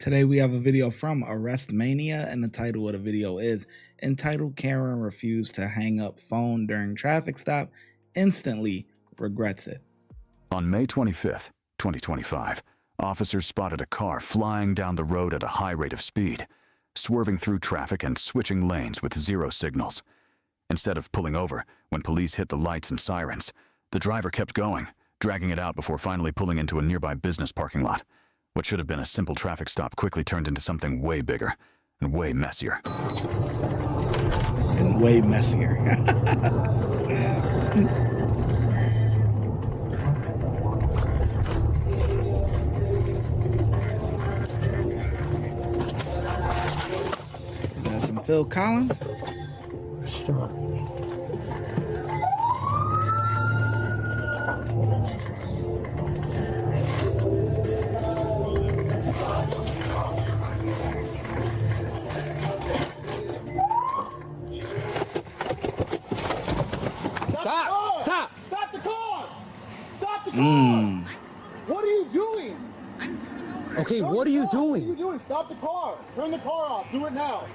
Today we have a video from Arrest Mania, and the title of the video is entitled Karen Refused to Hang Up Phone During Traffic Stop, Instantly Regrets It. On May 25th, 2025, officers spotted a car flying down the road at a high rate of speed, swerving through traffic and switching lanes with zero signals. Instead of pulling over when police hit the lights and sirens, the driver kept going, dragging it out before finally pulling into a nearby business parking lot. What should have been a simple traffic stop quickly turned into something way bigger and way messier. And way messier. Is that some Phil Collins? Sure. Stop! Stop! Stop the car! Stop the car! What are you doing? Okay, what are you What are you doing? doing? Stop the car! Turn the car off! Do it now!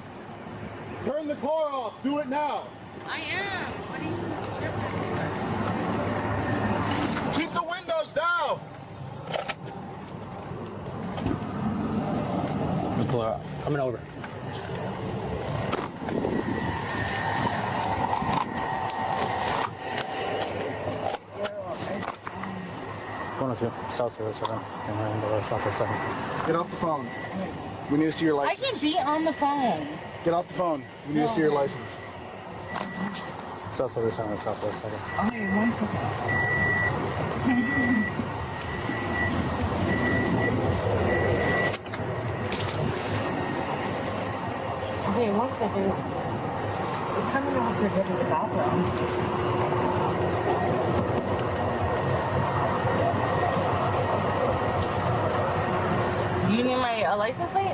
Turn the car off! Do it now! I am. What are you Keep the windows down! Coming over. One or two, Sappheiros 7, and Sappheiros 7. Get off the phone. We need to see your I license. can be on the phone. Get off the phone. We need to see your license. Sappheiros 7, Sappheiros 7. Okay, one second. Okay, one second. It's coming off to go to the bathroom. Do you need my license plate?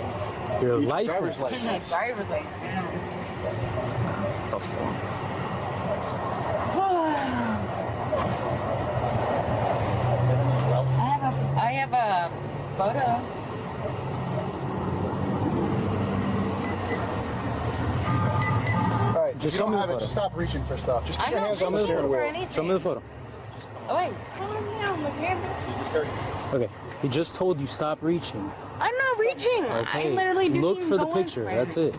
Your Driver's license? license. My driver's license. That's cool. I have a photo. Alright, Just you show don't me the have it. photo. Just stop reaching for stuff. Just keep I'm your not hands on the reaching steering for wheel. anything. Show me the photo. Oh, wait, calm down, my hand. Okay, he just told you stop reaching. I'm not reaching. Okay, I literally didn't look even for the go picture. for it. That's it.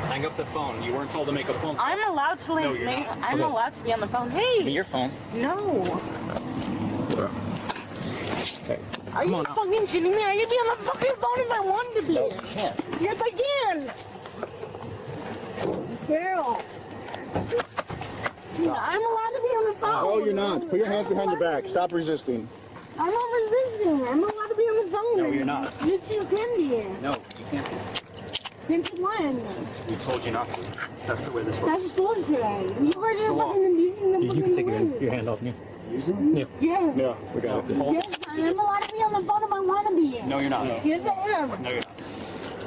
Hang up the phone. You weren't told to make a phone call. I'm allowed to No, you're not. I'm Okay. allowed to be on the phone. Hey, Your phone. no. Okay. Are you fucking shitting me? I can be on the fucking phone if I wanted to be. No, you can't. Yes, I can. Girl. I'm allowed to be on the phone. No, you're not. Put your hands behind your back. Stop resisting. I'm not resisting. I'm allowed to be on the phone. No, you're not. Yes, you can be. No, you can't. Since when? We told you not to. That's the way this works. That's bullshit. You guys are law. fucking abusing the You can take fucking your hand off me. Using? Yeah. Yes. Yeah, we got it. Yes, I'm allowed to be on the phone if I want to be. No, you're not. Yes, I am. No, you're not.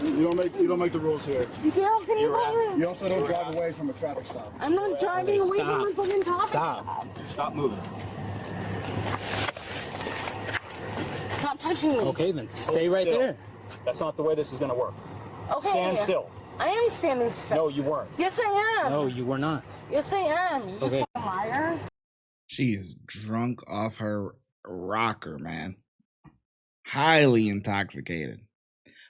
You don't make the rules here. Girl, can you go? You also don't drive away from a traffic stop. I'm not driving away from the fucking topic. Stop. Stop moving. Stop touching me. Okay, then stay right still. there. That's not the way this is going to work. Okay. Stand still. I am standing still. No, you weren't. Yes, I am. No, you were not. Yes, I am. You Okay. fucking liar. She is drunk off her rocker, man. Highly intoxicated.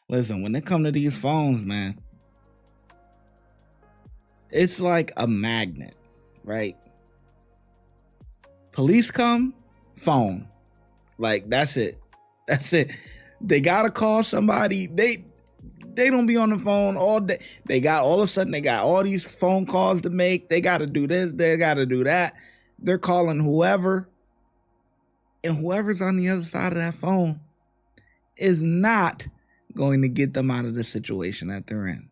Listen, when it come to these phones, man, it's like a magnet, right? Police come, phone. Like, that's it. That's it. They gotta call somebody. They don't be on the phone all day. They got all of a sudden they got all these phone calls to make. They gotta do this, they gotta do that. They're calling whoever, and whoever's on the other side of that phone is not going to get them out of the situation that they're in.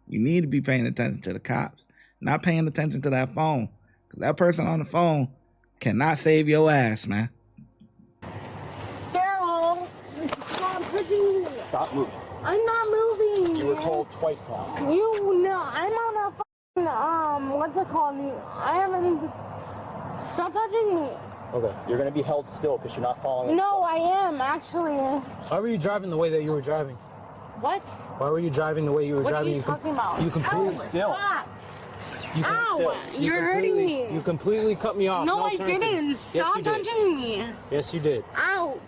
You need to be paying attention to the cops, not paying attention to that phone, because that person on the phone cannot save your ass, man. Daryl, stop pushing me. Stop moving. I'm not moving. You were told twice now. You know, I'm on a what's it called? I haven't. Stop touching me. Okay. You're gonna be held still because you're not following. No, I am actually. Why were you driving the way that you were driving? What? Why were you driving the way you were What driving? are you talking about? You completely still. Stop. You Ow! You're hurting me. You completely cut me off. No, I Turn signal. didn't. Yes, Stop you did. touching me. Yes, you did. Ouch.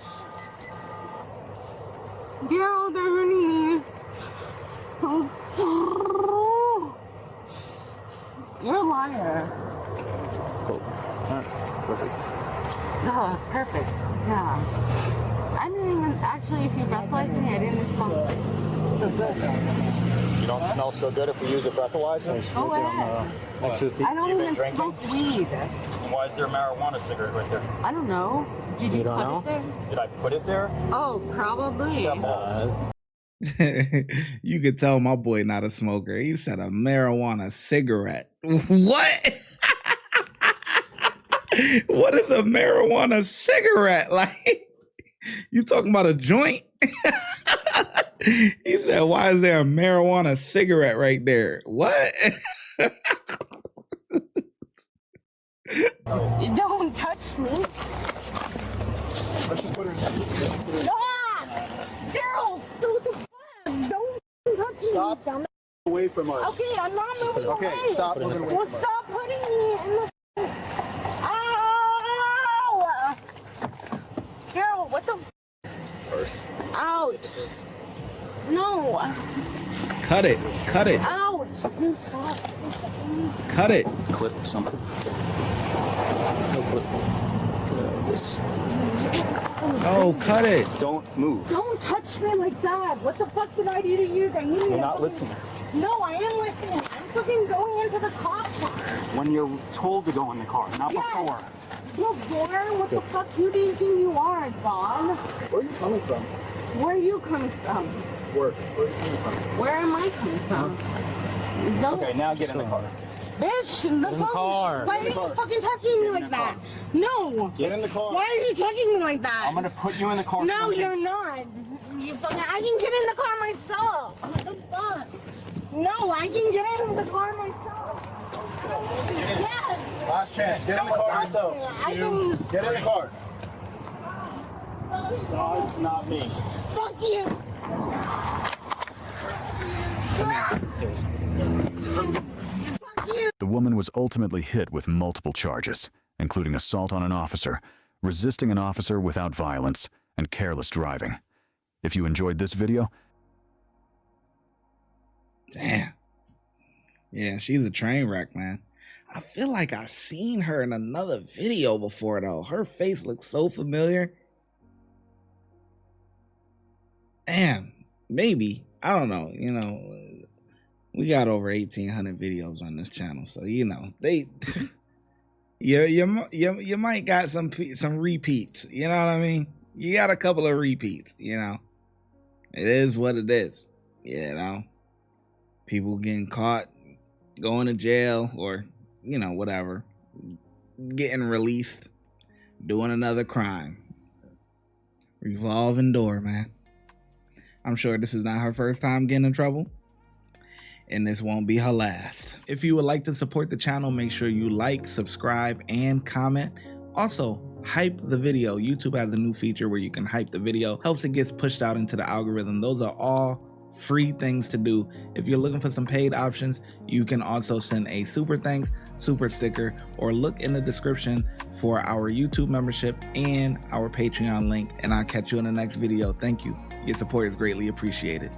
Daryl, they're hurting me. Oh. You're a liar. Cool. Perfect. Oh, perfect. Yeah. I didn't even actually, if you breathalyzed me, I didn't smell. You don't smell so good if we use a breathalyzer. Go ahead. I don't You've been even drinking? smoke weed. And why is there a marijuana cigarette right there? I don't know. Did you don't put know? it there? Did I put it there? Oh, probably. You could tell my boy not a smoker. He said a marijuana cigarette. What? What is a marijuana cigarette? Like, you talking about a joint? He said, why is there a marijuana cigarette right there? What? Don't touch me. Ah! Daryl, what the fuck? Don't touch me. Stop. Dumb. Away from us. Okay, I'm not moving Okay, away. stop moving away Well, from us. stop putting me in the... Ow! Daryl, what the... Ouch. No. Cut it. Cut it. Ouch. You stop. Cut it. Clip something. Oh, cut it. Don't move. Don't touch me like that. What the fuck did I do to you that you need You're to not fucking- listening. No, I am listening. I'm fucking going into the cop car. When you're told to go in the car, not Yes. before. Before? What the fuck you do you think you are, Don? Where are you coming from? Where are you coming from? Work. Where are you coming from? Where am I coming from? Don't. Okay, now get in the car. Bitch, the phone. car. Why are you fucking touching me like that? No. Get in the car. Why are you touching me like that? I'm gonna put you in the car. No, for me. you're not. You fucking. I can get in the car myself. What the fuck? No, I can get in the car myself. Yes. Last chance. Get in the car yourself. I can. Get in the car. No, it's not me. Fuck you. Fuck you. The woman was ultimately hit with multiple charges, including assault on an officer, resisting an officer without violence, and careless driving. If you enjoyed this video, Damn. Yeah, she's a train wreck, man. I feel like I've seen her in another video before, though. Her face looks so familiar. Damn, maybe. I don't know. You know, we got over 1,800 videos on this channel, so you know they. you might got some repeats. You know what I mean? You got a couple of repeats. You know, it is what it is. You know, people getting caught, going to jail, or you know whatever, getting released, doing another crime. Revolving door, man. I'm sure this is not her first time getting in trouble, and this won't be her last. If you would like to support the channel, make sure you like, subscribe, and comment. Also, hype the video. YouTube has a new feature where you can hype the video. Helps it gets pushed out into the algorithm. Those are all free things to do. If you're looking for some paid options, you can also send a super thanks, super sticker, or look in the description for our YouTube membership and our Patreon link. And I'll catch you in the next video. Thank you. Your support is greatly appreciated.